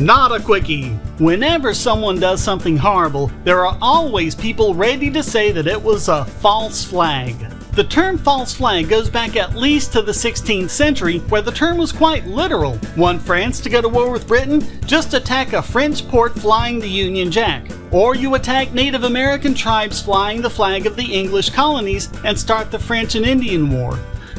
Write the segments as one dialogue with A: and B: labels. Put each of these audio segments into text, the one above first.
A: not a quickie. Whenever someone does something horrible, there are always people ready to say that it was a false flag. The term false flag goes back at least to the 16th century, where the term was quite literal. Want France to go to war with Britain? Just attack a French port flying the Union Jack. Or you attack Native American tribes flying the flag of the English colonies and start the French and Indian War.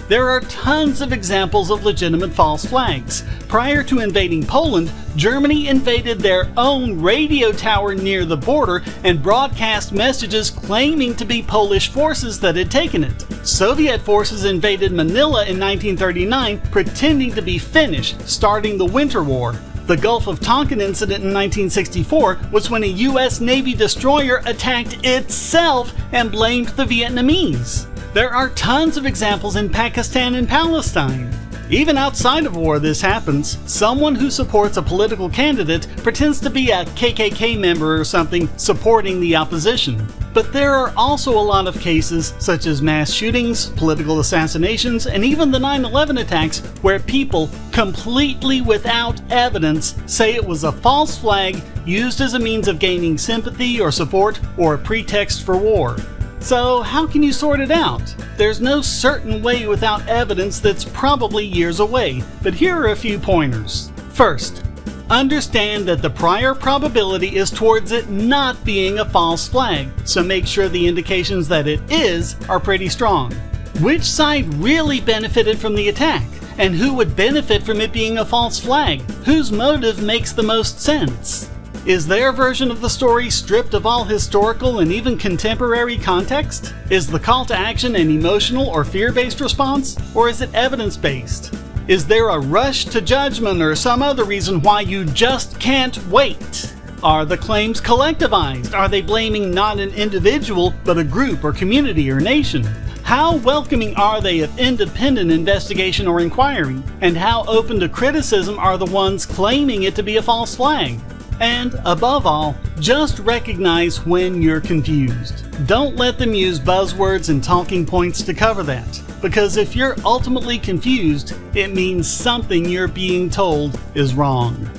A: There are tons of examples of legitimate false flags. Prior to invading Poland, Germany invaded their own radio tower near the border and broadcast messages claiming to be Polish forces that had taken it. Soviet forces invaded Manila in 1939, pretending to be Finnish, starting the Winter War. The Gulf of Tonkin incident in 1964 was when a U.S. Navy destroyer attacked itself and blamed the Vietnamese. There are tons of examples in Pakistan and Palestine. Even outside of war this happens. Someone who supports a political candidate pretends to be a KKK member or something supporting the opposition. But there are also a lot of cases such as mass shootings, political assassinations, and even the 9/11 attacks where people, completely without evidence, say it was a false flag used as a means of gaining sympathy or support or a pretext for war. So how can you sort it out? There's no certain way without evidence that's probably years away, but here are a few pointers. First, understand that the prior probability is towards it not being a false flag, so make sure the indications that it is are pretty strong. Which side really benefited from the attack? And who would benefit from it being a false flag? Whose motive makes the most sense? Is their version of the story stripped of all historical and even contemporary context? Is the call to action an emotional or fear-based response, or is it evidence-based? Is there a rush to judgment or some other reason why you just can't wait? Are the claims collectivized? Are they blaming not an individual, but a group or community or nation? How welcoming are they of independent investigation or inquiry? And how open to criticism are the ones claiming it to be a false flag? And, above all, just recognize when you're confused. Don't let them use buzzwords and talking points to cover that, because if you're ultimately confused, it means something you're being told is wrong.